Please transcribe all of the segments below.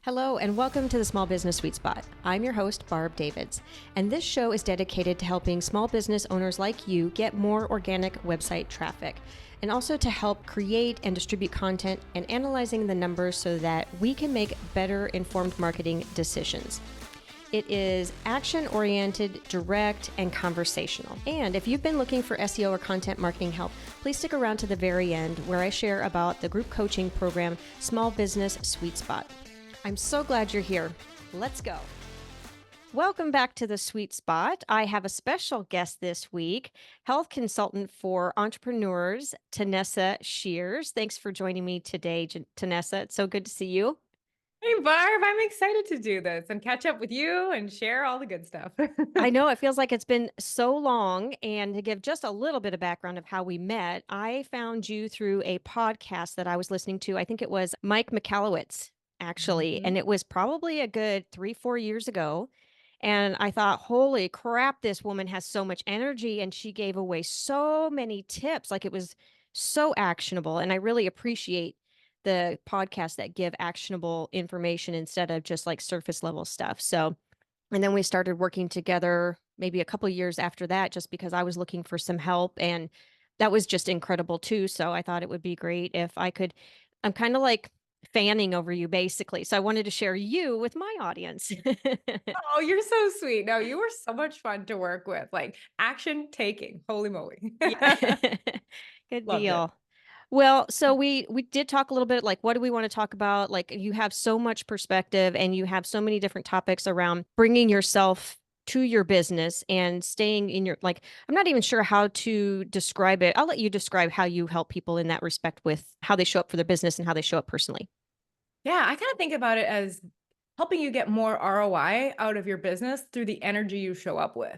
Hello, and welcome to the Small Business Sweet Spot. I'm your host, Barb Davids, and this show is dedicated to helping small business owners like you get more organic website traffic, and also to help create and distribute content and analyzing the numbers so that we can make better informed marketing decisions. It is action-oriented, direct, and conversational. And if you've been looking for SEO or content marketing help, please stick around to the very end where I share about the group coaching program, Small Business Sweet Spot. I'm so glad you're here. Let's go. Welcome back to the Sweet Spot. I have a special guest this week, health consultant for entrepreneurs, Tanessa Shears. Thanks for joining me today, Tanessa. It's so good to see you. Hey, Barb, I'm excited to do this and catch up with you and share all the good stuff. I know it feels like it's been so long. And to give just a little bit of background of how we met, I found you through a podcast that I was listening to. I think it was Mike Michalowicz, actually. Mhm. And it was probably a good 3-4 years ago. And I thought, holy crap, this woman has so much energy. And she gave away so many tips. Like it was so actionable. And I really appreciate the podcasts that give actionable information instead of just like surface level stuff. So, and then we started working together maybe a couple years after that, just because I was looking for some help. And that was just incredible too. So I thought it would be great if I could. I'm kind of like fanning over you basically. So I wanted to share you with my audience. Oh, you're so sweet. No, you were so much fun to work with. Like action taking. Holy moly. Yeah. Good Loved it. deal. Well, so we did talk a little bit like what do we want to talk about? Like you have so much perspective and you have so many different topics around bringing yourself to your business and staying in your like I'm not even sure how to describe it. I'll let you describe how you help people in that respect with how they show up for their business and how they show up personally. Yeah, I kind of think about it as helping you get more ROI out of your business through the energy you show up with.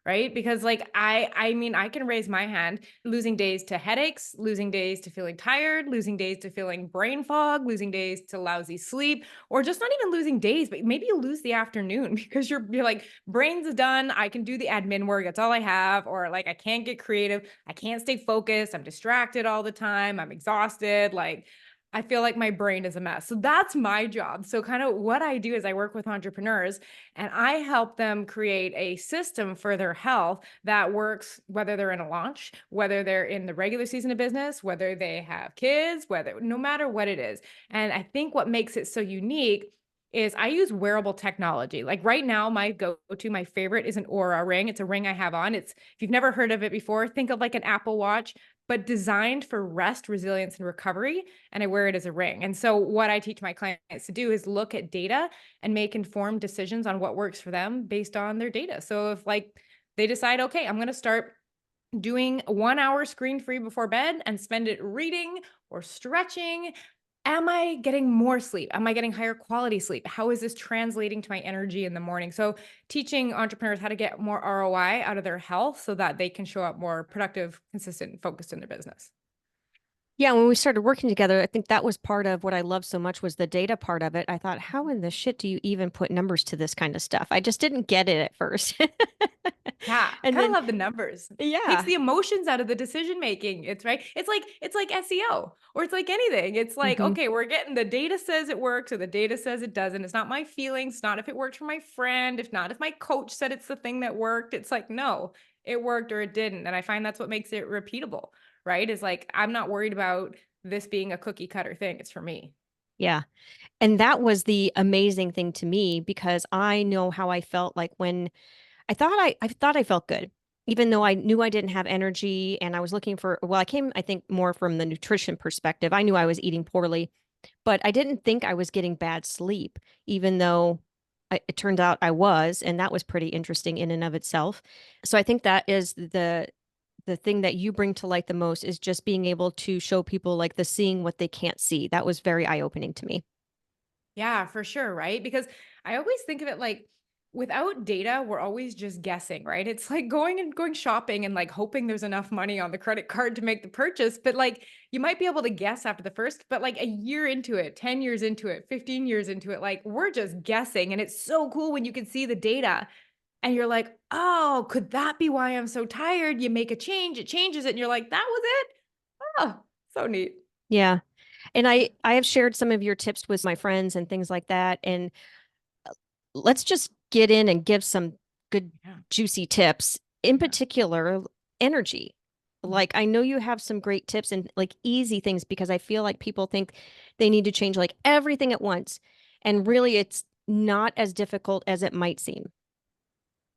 Right? Because like I mean I can raise my hand losing days to headaches, losing days to feeling tired, losing days to feeling brain fog, losing days to lousy sleep, or just not even losing days, but maybe you lose the afternoon because you're like brain's done, I can do the admin work, that's all I have, or like I can't get creative, I can't stay focused, I'm distracted all the time, I'm exhausted, like I feel like my brain is a mess. So that's my job. So kind of what I do is I work with entrepreneurs and I help them create a system for their health that works whether they're in a launch, whether they're in the regular season of business, whether they have kids, whether no matter what it is. And I think what makes it so unique is I use wearable technology. Like right now, my go-to, my favorite is an Aura ring. It's a ring I have on. It's if you've never heard of it before, think of like an Apple Watch, but designed for rest, resilience, and recovery. And I wear it as a ring. And so what I teach my clients to do is look at data and make informed decisions on what works for them based on their data. So if like they decide, okay, I'm going to start doing 1 hour screen free before bed and spend it reading or stretching. Am I getting more sleep? Am I getting higher quality sleep? How is this translating to my energy in the morning? So, teaching entrepreneurs how to get more ROI out of their health so that they can show up more productive, consistent, and focused in their business. Yeah, when we started working together, I think that was part of what I loved so much was the data part of it. I thought, how in the shit do you even put numbers to this kind of stuff? I just didn't get it at first. Yeah, I And kind of then, love the numbers. Takes yeah. the emotions out of the decision making. It's right. It's like SEO or it's like anything. It's like, Hmm. okay, we're getting the data says it works or the data says it doesn't. It's not my feelings. It's not if it worked for my friend. If not, if my coach said it's the thing that worked. It's like, no, it worked or it didn't. And I find that's what makes it repeatable, right? Is like, I'm not worried about this being a cookie cutter thing. It's for me. Yeah. And that was the amazing thing to me because I know how I felt like when I thought I felt good, even though I knew I didn't have energy and I was looking for, well, I came, I think, more from the nutrition perspective. I knew I was eating poorly, but I didn't think I was getting bad sleep, even though it turned out I was, and that was pretty interesting in and of itself. So I think that is the thing that you bring to light the most is just being able to show people like the seeing what they can't see. That was very eye-opening to me. Yeah, for sure, right? Because I always think of it like without data, we're always just guessing, right? It's like going shopping and like hoping there's enough money on the credit card to make the purchase, but like you might be able to guess after the first, but like a year into it, 10 years into it, 15 years into it, like we're just guessing and it's so cool when you can see the data and you're like, "Oh, could that be why I'm so tired?" You make a change, it changes it and you're like, "That was it?" Oh, so neat. Yeah. And I have shared some of your tips with my friends and things like that. And let's just get in and give some good, Yeah. juicy tips, in Yeah. particular, energy. Mhm. Like, I know you have some great tips and like easy things because I feel like people think they need to change like everything at once. And really, it's not as difficult as it might seem.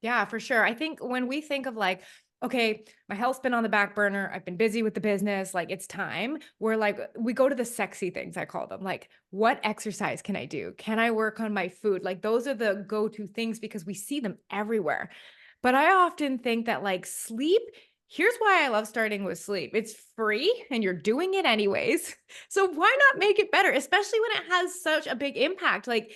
Yeah, for sure. I think when we think of like, okay, my health's been on the back burner, I've been busy with the business, like it's time. We're like, we go to the sexy things, I call them. Like, what exercise can I do? Can I work on my food? Like, those are the go to things because we see them everywhere. But I often think that like sleep, here's why I love starting with sleep. It's free and you're doing it anyways. So why not make it better, especially when it has such a big impact? Like,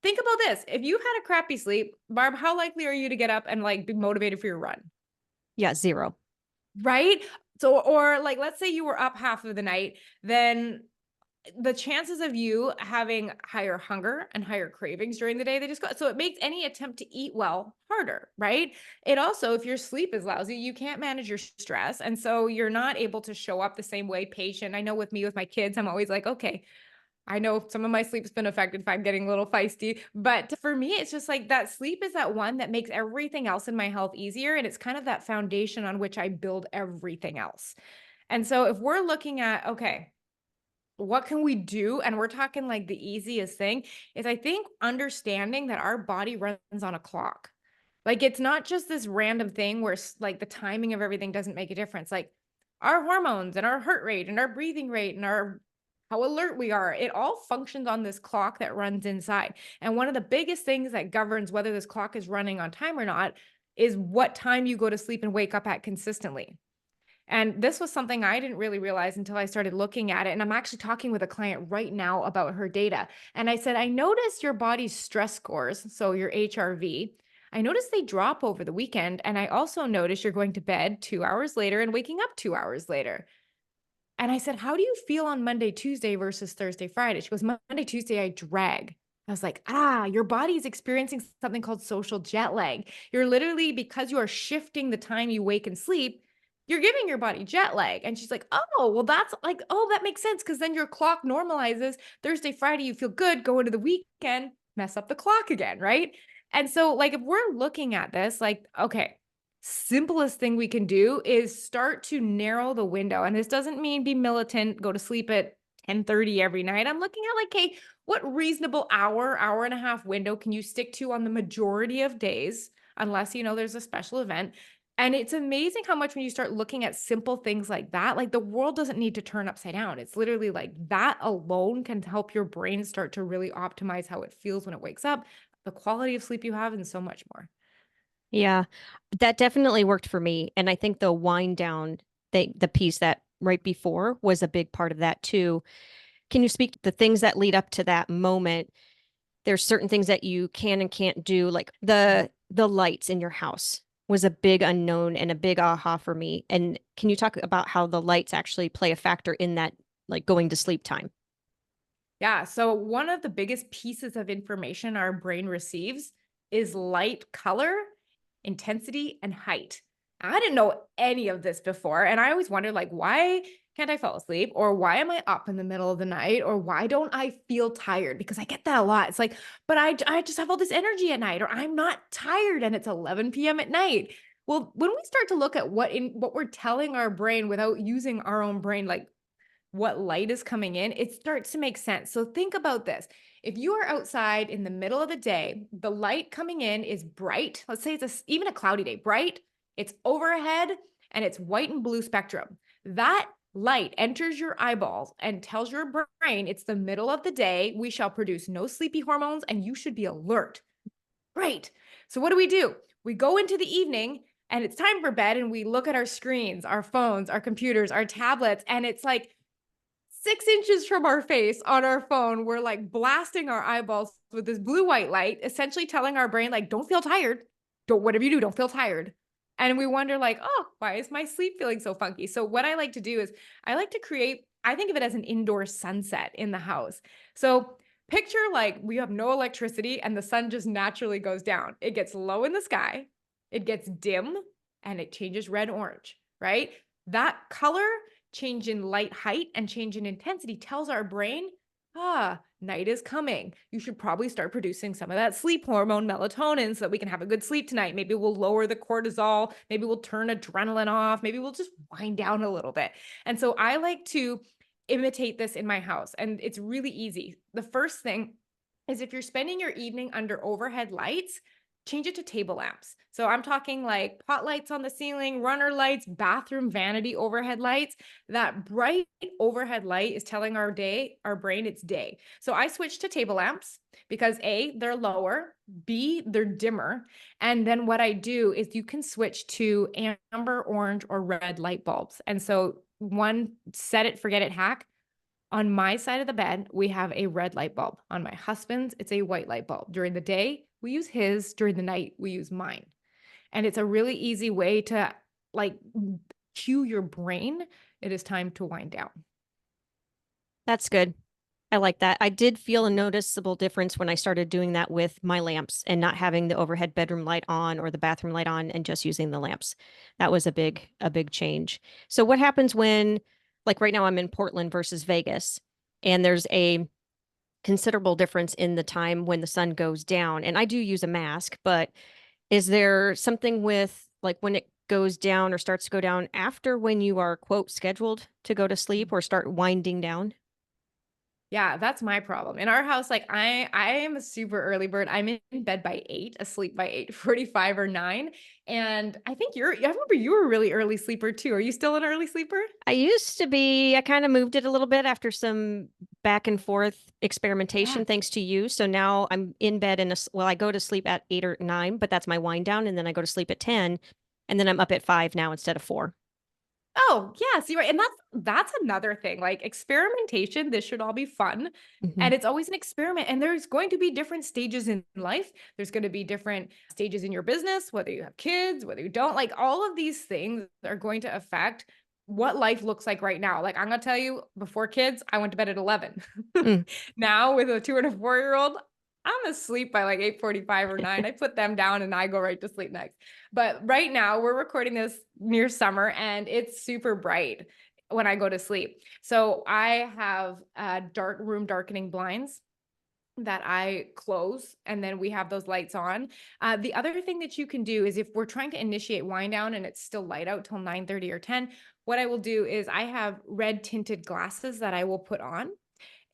think about this. If you had a crappy sleep, Barb, how likely are you to get up and like be motivated for your run? Yeah, zero. Right? So, or like, let's say you were up half of the night, then the chances of you having higher hunger and higher cravings during the day, they just go. So it makes any attempt to eat well harder, right? It also, if your sleep is lousy, you can't manage your stress. And so you're not able to show up the same way patient. I know with me, with my kids, I'm always like, okay, I know some of my sleep's been affected if I'm getting a little feisty, but for me, it's just like that sleep is that one that makes everything else in my health easier. And it's kind of that foundation on which I build everything else. And so if we're looking at, okay, what can we do? And we're talking like the easiest thing is I think understanding that our body runs on a clock. Like it's not just this random thing where like the timing of everything doesn't make a difference. Like our hormones and our heart rate and our breathing rate and our how alert we are, it all functions on this clock that runs inside. And one of the biggest things that governs whether this clock is running on time or not is what time you go to sleep and wake up at consistently. And this was something I didn't really realize until I started looking at it. And I'm actually talking with a client right now about her data. And I said, I noticed your body's stress scores, so your HRV. I noticed they drop over the weekend. And I also noticed you're going to bed 2 hours later and waking up 2 hours later. And I said, how do you feel on Monday, Tuesday versus Thursday, Friday? She goes, Monday, Tuesday, I drag. I was like, your body is experiencing something called social jet lag. You're literally, because you are shifting the time you wake and sleep, you're giving your body jet lag. And she's like, oh, well, that's like, oh, that makes sense. Cause then your clock normalizes Thursday, Friday, you feel good, go into the weekend, mess up the clock again. Right. And so, like, if we're looking at this, like, okay, simplest thing we can do is start to narrow the window. And this doesn't mean be militant, go to sleep at 10:30 every night. I'm looking at like, hey, what reasonable hour and a half window can you stick to on the majority of days, unless you know there's a special event. And it's amazing how much when you start looking at simple things like that, like the world doesn't need to turn upside down. It's literally like that alone can help your brain start to really optimize how it feels when it wakes up, the quality of sleep you have, and so much more. Yeah, that definitely worked for me. And I think the wind down, the piece that right before was a big part of that too. Can you speak to the things that lead up to that moment? There's certain things that you can and can't do, like the lights in your house was a big unknown and a big aha for me. And can you talk about how the lights actually play a factor in that, like going to sleep time? Yeah. So, one of the biggest pieces of information our brain receives is light, color, intensity, and height. I didn't know any of this before. And I always wondered, like, why can't I fall asleep? Or why am I up in the middle of the night? Or why don't I feel tired? Because I get that a lot. It's like, but I just have all this energy at night, or I'm not tired and it's 11 p.m. at night. Well, when we start to look at what we're telling our brain without using our own brain, like what light is coming in, it starts to make sense. So think about this. If you are outside in the middle of the day, the light coming in is bright. Let's say even a cloudy day, bright, it's overhead and it's white and blue spectrum. That light enters your eyeballs and tells your brain it's the middle of the day. We shall produce no sleepy hormones and you should be alert. Great. So what do? We go into the evening and it's time for bed and we look at our screens, our phones, our computers, our tablets, and it's like 6 inches from our face on our phone, we're like blasting our eyeballs with this blue white light, essentially telling our brain, like, don't feel tired. Don't, whatever you do, don't feel tired. And we wonder, like, oh, why is my sleep feeling so funky? So, what I like to do is I like to create, I think of it as an indoor sunset in the house. So, picture like we have no electricity and the sun just naturally goes down. It gets low in the sky, it gets dim, and it changes red orange, right? That color change in light height and change in intensity tells our brain, night is coming. You should probably start producing some of that sleep hormone, melatonin, so that we can have a good sleep tonight. Maybe we'll lower the cortisol. Maybe we'll turn adrenaline off. Maybe we'll just wind down a little bit. And so I like to imitate this in my house, and it's really easy. The first thing is, if you're spending your evening under overhead lights, change it to table lamps. So I'm talking like pot lights on the ceiling, runner lights, bathroom vanity overhead lights. That bright overhead light is telling our brain it's day. So I switched to table lamps because A, they're lower, B, they're dimmer. And then what I do is you can switch to amber, orange, or red light bulbs. And so one set it, forget it hack. On my side of the bed, we have a red light bulb. On my husband's, it's a white light bulb. During the day, we use his. During the night, we use mine. And it's a really easy way to like cue your brain. It is time to wind down. That's good. I like that. I did feel a noticeable difference when I started doing that with my lamps and not having the overhead bedroom light on or the bathroom light on and just using the lamps. That was a big change. So what happens when, like right now I'm in Portland versus Vegas, and there's a considerable difference in the time when the sun goes down? And I do use a mask, but is there something with like when it goes down or starts to go down after when you are, quote, scheduled to go to sleep or start winding down? Yeah, that's my problem. In our house, like I am a super early bird. I'm in bed by 8, asleep by 8:45 or 9. And I remember you were a really early sleeper too. Are you still an early sleeper? I used to be. I kind of moved it a little bit after some back and forth Yeah. experimentation, thanks to you. So now I'm in bed well, I go to sleep at 8 or 9, but that's my wind down. And then I go to sleep at 10. And then I'm up at 5 now instead of 4. Oh, yes, you're right. And that's another thing. Like experimentation, this should all be fun. Hmm. And it's always an experiment. And there's going to be different stages in life. There's going to be different stages in your business, whether you have kids, whether you don't. Like all of these things are going to affect what life looks like right now. Like I'm going to tell you, before kids, I went to bed at 11. Mm. Now with a 2 and a 4-year-old, I'm asleep by like 8:45 or 9. I put them down and I go right to sleep next. But right now we're recording this near summer and it's super bright when I go to sleep. So I have dark room darkening blinds that I close, and then we have those lights on. The other thing that you can do is, if we're trying to initiate wind down and it's still light out till 9:30 or 10, what I will do is I have red tinted glasses that I will put on,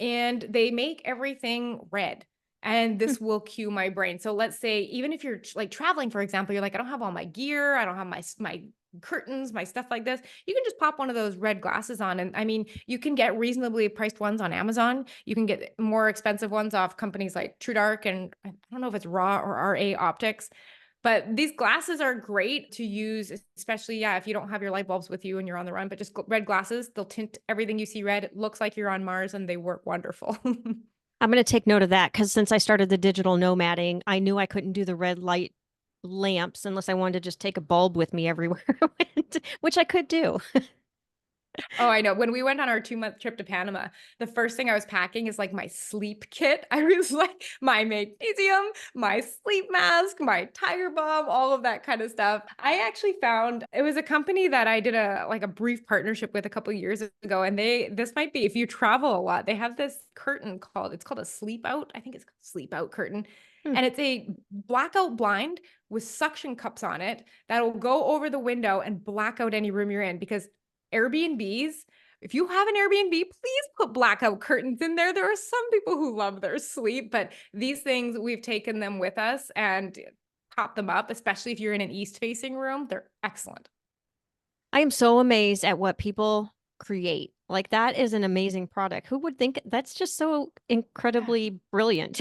and they make everything red. And Hmm. this will cue my brain. So let's say, even if you're like traveling, for example, you're like, I don't have all my gear, I don't have my curtains, my stuff like this. You can just pop one of those red glasses on. And I mean, you can get reasonably priced ones on Amazon. You can get more expensive ones off companies like True Dark, and I don't know if it's Raw or RA Optics. But these glasses are great to use, especially, yeah, if you don't have your light bulbs with you and you're on the run, but just red glasses, they'll tint everything you see red. It looks like you're on Mars, and they work wonderful. I'm going to take note of that because since I started the digital nomading, I knew I couldn't do the red light lamps unless I wanted to just take a bulb with me everywhere I went, which I could do. Oh, I know. When we went on our 2-month trip to Panama, the first thing I was packing is like my sleep kit. I was like my magnesium, my sleep mask, my tire bomb, all of that kind of stuff. I actually found, it was a company that I did a brief partnership with a couple of years ago. And this might be, if you travel a lot, they have this curtain it's called a sleep out. I think it's called sleep out curtain. Hmm. And it's a blackout blind with suction cups on it that will go over the window and black out any room you're in. Because Airbnbs, if you have an Airbnb, please put blackout curtains in there. There are some people who love their sleep, but these things, we've taken them with us and pop them up, especially if you're in an east-facing room. They're excellent. I am so amazed at what people create. Like that is an amazing product. Who would think that's just so Yeah. incredibly brilliant?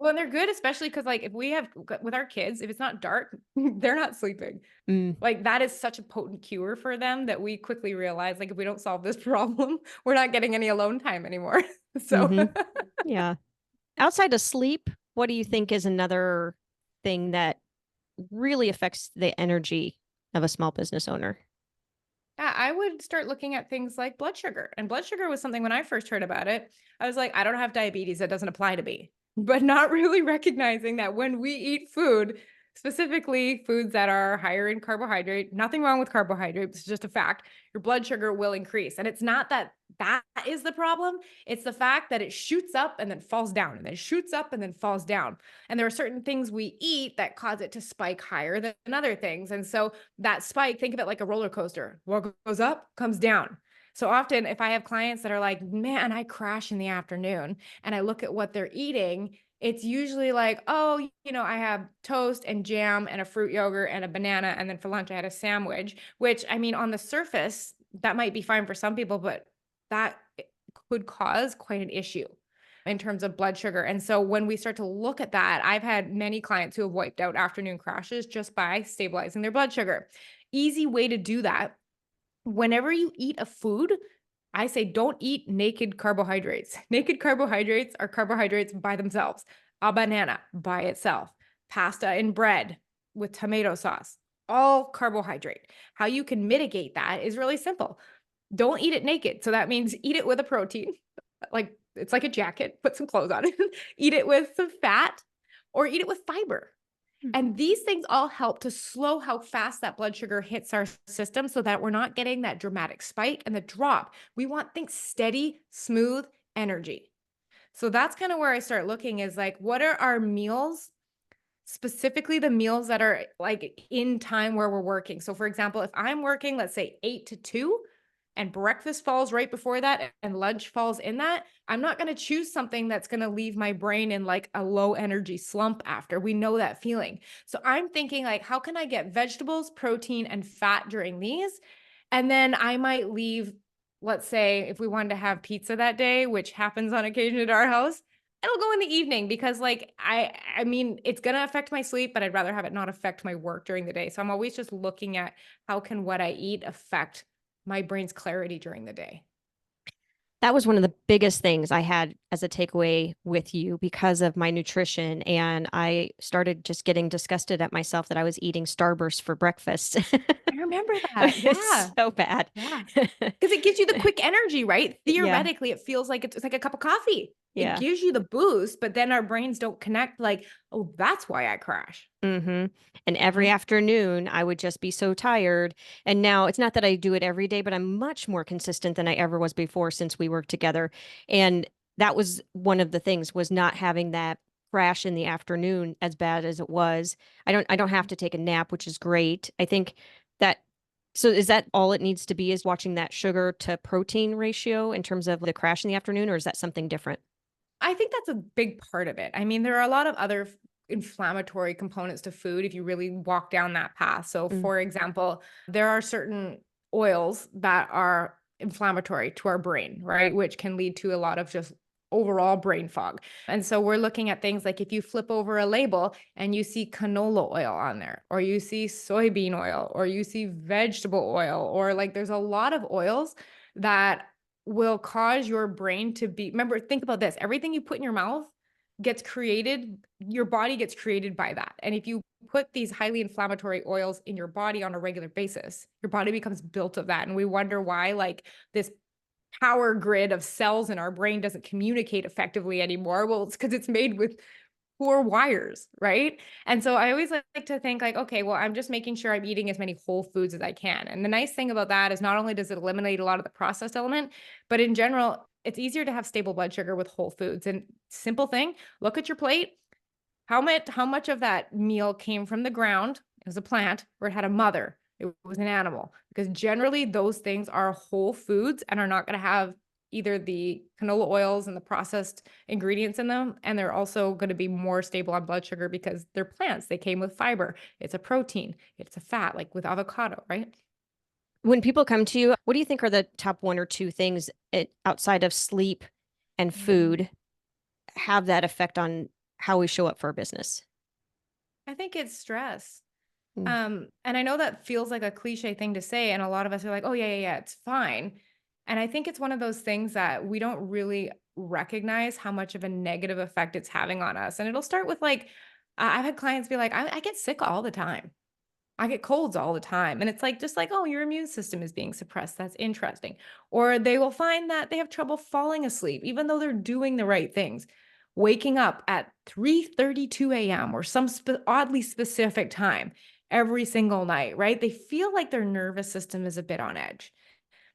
Well, and they're good, especially because like if we have with our kids, if it's not dark, they're not sleeping. Mm, Like that is such a potent cure for them that we quickly realize, like, if we don't solve this problem, we're not getting any alone time anymore. So hmm. Yeah. Outside of sleep, what do you think is another thing that really affects the energy of a small business owner? yeah, I would start looking at things like blood sugar. And blood sugar was something, when I first heard about it, I was like, I don't have diabetes. That doesn't apply to me. But not really recognizing that when we eat food, specifically foods that are higher in carbohydrate. Nothing wrong with carbohydrates, it's just a fact. Your blood sugar will increase. And it's not that that is the problem. It's the fact that it shoots up and then falls down and then shoots up and then falls down. And there are certain things we eat that cause it to spike higher than other things. And so that spike, think of it like a roller coaster. What goes up comes down. So often, if I have clients that are like, man, I crash in the afternoon, and I look at what they're eating, it's usually like, oh, I have toast and jam and a fruit yogurt and a banana. And then for lunch, I had a sandwich, which I mean, on the surface, that might be fine for some people, but that could cause quite an issue in terms of blood sugar. And so when we start to look at that, I've had many clients who have wiped out afternoon crashes just by stabilizing their blood sugar. Easy way to do that. Whenever you eat a food, I say don't eat naked carbohydrates. Naked carbohydrates are carbohydrates by themselves. A banana by itself, pasta and bread with tomato sauce, all carbohydrate. How you can mitigate that is really simple. Don't eat it naked. So that means eat it with a protein, like it's like a jacket, put some clothes on it. Eat it with some fat or eat it with fiber. And these things all help to slow how fast that blood sugar hits our system so that we're not getting that dramatic spike and the drop. We want things steady, smooth energy. So that's kind of where I start looking is like, what are our meals, specifically the meals that are like in time where we're working? So for example, if I'm working, let's say 8 to 2, and breakfast falls right before that and lunch falls in that, I'm not going to choose something that's going to leave my brain in like a low energy slump after. We know that feeling. So I'm thinking like, how can I get vegetables, protein, and fat during these? And then I might leave, let's say if we wanted to have pizza that day, which happens on occasion at our house, it'll go in the evening because like, I mean, it's going to affect my sleep, but I'd rather have it not affect my work during the day. So I'm always just looking at how can what I eat affect my brain's clarity during the day. That was one of the biggest things I had as a takeaway with you because of my nutrition. And I started just getting disgusted at myself that I was eating Starburst for breakfast. I remember that. It's Yeah. so bad. Yeah. Because it gives you the quick energy, right? Yeah. Theoretically, it feels like it's like a cup of coffee. It Yeah. gives you the boost, but then our brains don't connect like, oh, that's why I crash. Mm-hmm. And every Mhm. afternoon, I would just be so tired. And now it's not that I do it every day, but I'm much more consistent than I ever was before since we worked together. And that was one of the things was not having that crash in the afternoon as bad as it was. I don't have to take a nap, which is great. I think that so is that all it needs to be is watching that sugar to protein ratio in terms of the crash in the afternoon, or is that something different? I think that's a big part of it. I mean, there are a lot of other inflammatory components to food if you really walk down that path. So, Mm. for example, there are certain oils that are inflammatory to our brain, right? Which can lead to a lot of just overall brain fog. And so, we're looking at things like if you flip over a label and you see canola oil on there, or you see soybean oil, or you see vegetable oil, or like there's a lot of oils that will cause your brain to be, remember, think about this. Everything you put in your mouth gets created, your body gets created by that. And if you put these highly inflammatory oils in your body on a regular basis, your body becomes built of that. And we wonder why like this power grid of cells in our brain doesn't communicate effectively anymore. Well, it's because it's made with poor wires, right? And so I always like to think like, okay, well, I'm just making sure I'm eating as many whole foods as I can. And the nice thing about that is not only does it eliminate a lot of the processed element, but in general, it's easier to have stable blood sugar with whole foods. And simple thing, look at your plate. How much of that meal came from the ground? It was a plant, or it had a mother. It was an animal. Because generally those things are whole foods and are not going to have either the canola oils and the processed ingredients in them. And they're also going to be more stable on blood sugar because they're plants. They came with fiber. It's a protein. It's a fat, like with avocado, right? When people come to you, what do you think are the top one or two things outside of sleep and Mhm. food have that effect on how we show up for our business? I think it's stress. Mm. And I know that feels like a cliche thing to say, and a lot of us are like, "Oh, yeah, yeah, yeah, it's fine." And I think it's one of those things that we don't really recognize how much of a negative effect it's having on us. And it'll start with like, I've had clients be like, I get sick all the time. I get colds all the time. And it's like, just like, oh, your immune system is being suppressed. That's interesting. Or they will find that they have trouble falling asleep, even though they're doing the right things. waking up at 3:32 a.m. or some oddly specific time every single night, right? They feel like their nervous system is a bit on edge.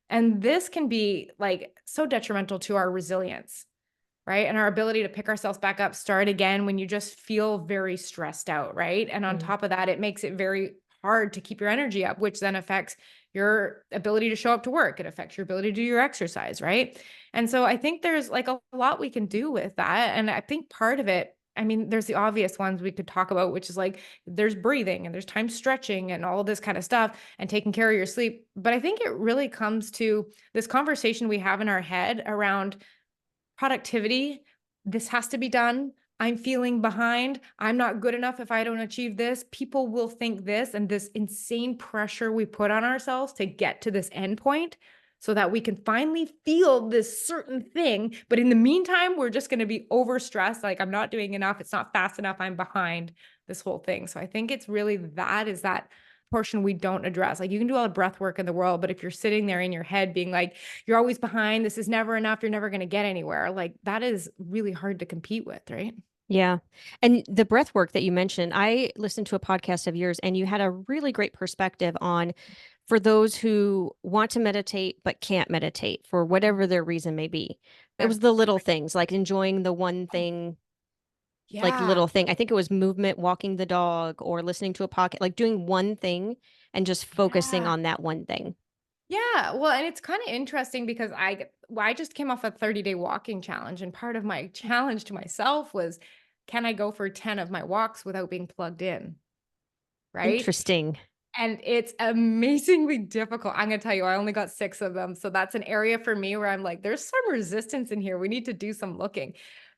And this can be like so detrimental to our resilience, right? And our ability to pick ourselves back up, start again when you just feel very stressed out, right? And on Mm. top of that, it makes it very hard to keep your energy up, which then affects your ability to show up to work. It affects your ability to do your exercise, right? And so I think there's like a lot we can do with that. And I think part of it, I mean, there's the obvious ones we could talk about, which is like there's breathing and there's time stretching and all this kind of stuff and taking care of your sleep. But I think it really comes to this conversation we have in our head around productivity. This has to be done. I'm feeling behind. I'm not good enough if I don't achieve this. People will think this, and this insane pressure we put on ourselves to get to this end point so that we can finally feel this certain thing. But in the meantime, we're just going to be overstressed. Like, I'm not doing enough. It's not fast enough. I'm behind, this whole thing. So I think it's really that portion we don't address. Like, you can do all the breath work in the world, but if you're sitting there in your head being like, you're always behind, this is never enough, you're never going to get anywhere, like, that is really hard to compete with, right? Yeah. And the breath work that you mentioned, I listened to a podcast of yours and you had a really great perspective on for those who want to meditate but can't meditate for whatever their reason may be. It was That's the little things like enjoying the one oh, thing, like yeah. little thing. I think it was movement, walking the dog, or listening to a podcast, like doing one thing and just focusing Yeah. on that one thing. Yeah. Well, and it's kind of interesting because I just came off a 30-day walking challenge, and part of my challenge to myself was, can I go for 10 of my walks without being plugged in? Right. Interesting. And it's amazingly difficult. I'm going to tell you, I only got 6 of them. So that's an area for me where I'm like, there's some resistance in here. We need to do some looking.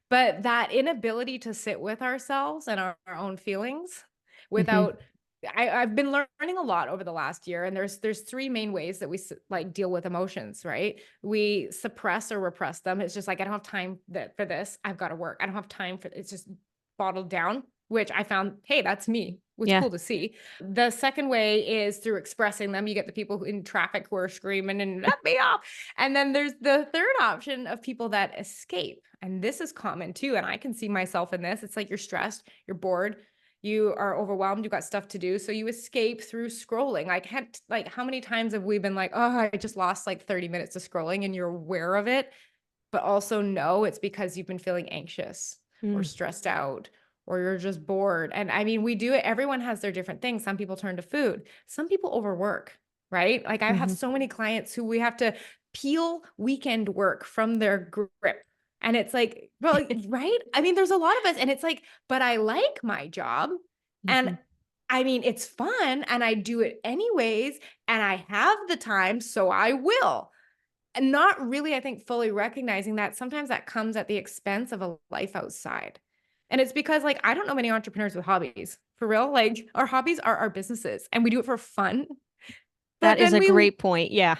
But that inability to sit with ourselves and our own feelings Hmm. without, I've been learning a lot over the last year. And there's 3 main ways that we like deal with emotions, right? We suppress or repress them. It's just like, I don't have time for this. I've got to work. I don't have time for it's just bottled down, which I found, hey, that's me. Was Yeah. cool to see. The second way is through expressing them. You get the people in traffic who are screaming and let me off. And then there's the third option of people that escape. And this is common too. And I can see myself in this. It's like you're stressed, you're bored, you are overwhelmed, you got stuff to do. So you escape through scrolling. Like how many times have we been like, oh, I just lost like 30 minutes to scrolling, and you're aware of it, but also know it's because you've been feeling anxious or Mm. stressed out or you're just bored. And I mean, we do it. Everyone has their different things. Some people turn to food. Some people overwork, right? Like, I have Hmm. so many clients who we have to peel weekend work from their grip. And it's like, well, right? I mean, there's a lot of us, and it's like, but I like my job. And Hmm. I mean, it's fun and I do it anyways. And I have the time, so I will. And not really, I think, fully recognizing that sometimes that comes at the expense of a life outside. And it's because, like, I don't know many entrepreneurs with hobbies. For real, like, our hobbies are our businesses and we do it for fun. That But is then a we great point. Yeah.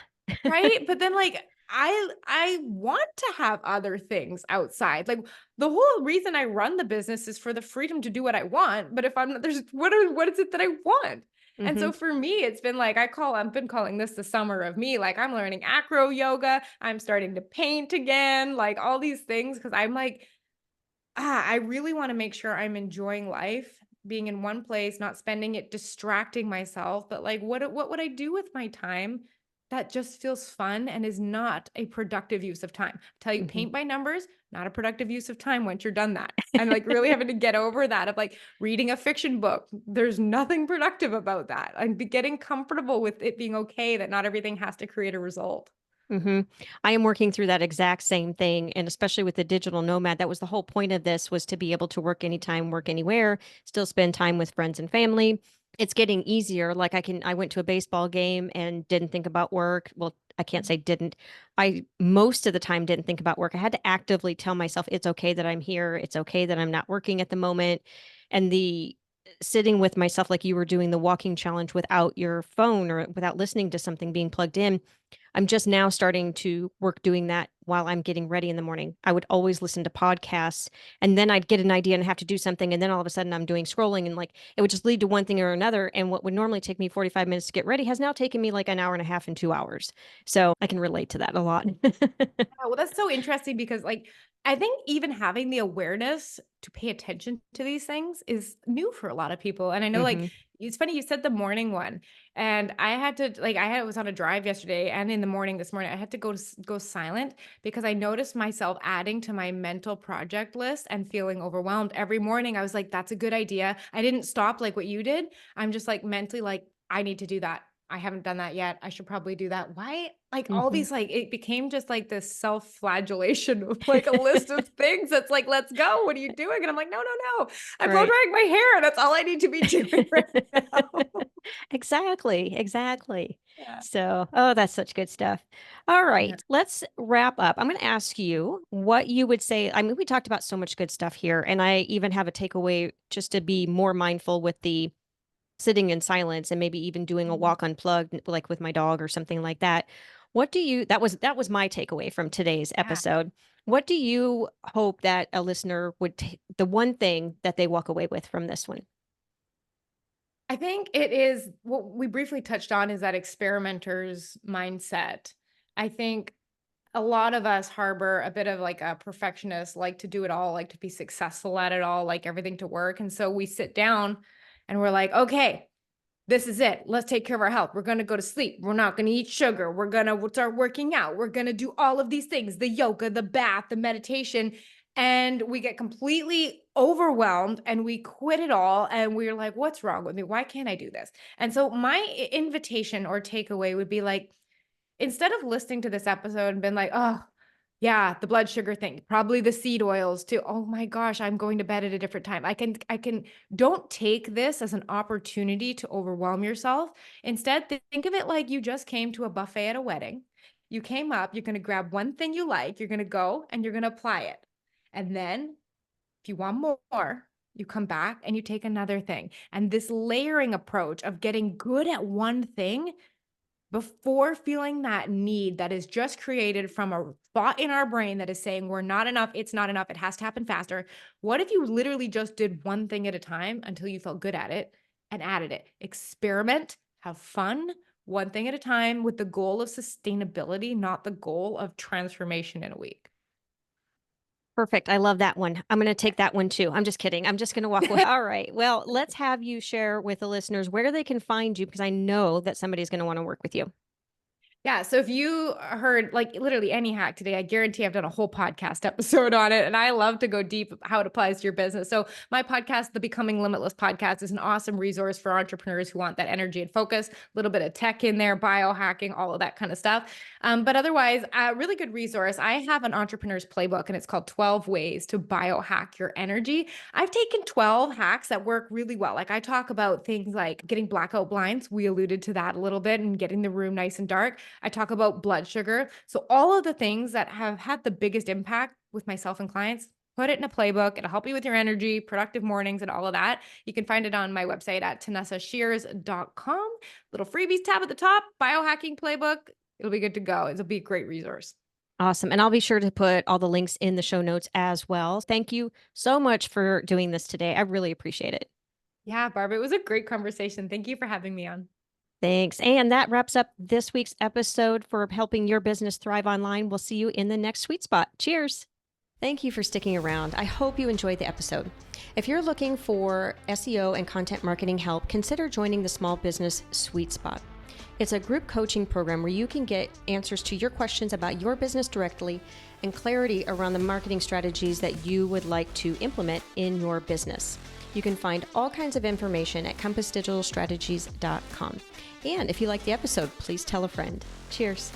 right? But then, like, I want to have other things outside. Like, the whole reason I run the business is for the freedom to do what I want. But if I'm not, there's what is it that I want? And Hmm. so for me, it's been like I've been calling this the summer of me. Like, I'm learning acro yoga, I'm starting to paint again, like all these things, because I'm like, I really want to make sure I'm enjoying life, being in one place, not spending it distracting myself, but like, what would I do with my time that just feels fun and is not a productive use of time? Tell you, Hmm. paint by numbers, not a productive use of time once you're done that. And like, really having to get over that of like reading a fiction book. There's nothing productive about that. And getting comfortable with it being okay that not everything has to create a result. Hmm. I am working through that exact same thing. And especially with the digital nomad, that was the whole point of this was to be able to work anytime, work anywhere, still spend time with friends and family. It's getting easier. Like I went to a baseball game and didn't think about work. Well, I can't say didn't. I most of the time didn't think about work. I had to actively tell myself it's okay that I'm here. It's okay that I'm not working at the moment. And the sitting with myself, like you were doing the walking challenge without your phone or without listening to something being plugged in, I'm just now starting to work doing that while I'm getting ready in the morning. I would always listen to podcasts and then I'd get an idea and have to do something. And then all of a sudden I'm doing scrolling and like it would just lead to one thing or another. And what would normally take me 45 minutes to get ready has now taken me like an hour and a half and 2 hours. So I can relate to that a lot. Oh, well, that's so interesting because, like, I think even having the awareness to pay attention to these things is new for a lot of people. And I know, like, hmm it's funny you said the morning one, and I had to, like, I was on a drive yesterday, and in the morning this morning, I had to go silent because I noticed myself adding to my mental project list and feeling overwhelmed every morning. I was like, "That's a good idea." I didn't stop like what you did. I'm just like mentally like, "I need to do that. I haven't done that yet. I should probably do that." Why? Like all hmm these, like it became just like this self-flagellation of like a list of things that's like, let's go. What are you doing? And I'm like, no, no, no. I'm blow Right. drying my hair. That's all I need to be doing right now. Exactly, exactly. Yeah. So, oh, that's such good stuff. All Yeah. right, let's wrap up. I'm going to ask you what you would say. I mean, we talked about so much good stuff here, and I even have a takeaway just to be more mindful with the sitting in silence and maybe even doing a Mhm. walk unplugged, like with my dog or something like that. What do you, that was my takeaway from today's Yeah. episode. What do you hope that a listener would, the one thing that they walk away with from this one? I think it is what we briefly touched on is that experimenter's mindset. I think a lot of us harbor a bit of like a perfectionist, like to do it all, like to be successful at it all, like everything to work. And so we sit down and we're like, okay, this is it. Let's take care of our health. We're going to go to sleep. We're not going to eat sugar. We're going to start working out. We're going to do all of these things, the yoga, the bath, the meditation. And we get completely overwhelmed and we quit it all. And we're like, what's wrong with me? Why can't I do this? And so my invitation or takeaway would be like, instead of listening to this episode and been like, oh, yeah, the blood sugar thing, probably the seed oils too. Oh my gosh, I'm going to bed at a different time. I can don't take this as an opportunity to overwhelm yourself. Instead, think of it like you just came to a buffet at a wedding. You came up, you're going to grab one thing you like, you're going to go and you're going to apply it. And then if you want more, you come back and you take another thing. And this layering approach of getting good at one thing before feeling that need that is just created from a thought in our brain that is saying we're not enough, it's not enough, it has to happen faster. What if you literally just did one thing at a time until you felt good at it and added it? Experiment, have fun, one thing at a time with the goal of sustainability, not the goal of transformation in a week. Perfect. I love that one. I'm going to take that one too. I'm just kidding. I'm just going to walk away. All right. Well, let's have you share with the listeners where they can find you because I know that somebody's going to want to work with you. Yeah. So if you heard like literally any hack today, I guarantee I've done a whole podcast episode on it. And I love to go deep how it applies to your business. So my podcast, the Becoming Limitless podcast, is an awesome resource for entrepreneurs who want that energy and focus, a little bit of tech in there, biohacking, all of that kind of stuff. But otherwise, a really good resource. I have an entrepreneur's playbook and it's called 12 Ways to Biohack Your Energy. I've taken 12 hacks that work really well. Like I talk about things like getting blackout blinds. We alluded to that a little bit and getting the room nice and dark. I talk about blood sugar. So all of the things that have had the biggest impact with myself and clients, put it in a playbook. It'll help you with your energy, productive mornings, and all of that. You can find it on my website at tanessashears.com. Little freebies tab at the top, biohacking playbook. It'll be good to go. It'll be a great resource. Awesome. And I'll be sure to put all the links in the show notes as well. Thank you so much for doing this today. I really appreciate it. Yeah, Barb, it was a great conversation. Thank you for having me on. Thanks. And that wraps up this week's episode for helping your business thrive online. We'll see you in the next sweet spot. Cheers. Thank you for sticking around. I hope you enjoyed the episode. If you're looking for SEO and content marketing help, consider joining the Small Business Sweet Spot. It's a group coaching program where you can get answers to your questions about your business directly and clarity around the marketing strategies that you would like to implement in your business. You can find all kinds of information at compassdigitalstrategies.com. And if you like the episode, please tell a friend. Cheers.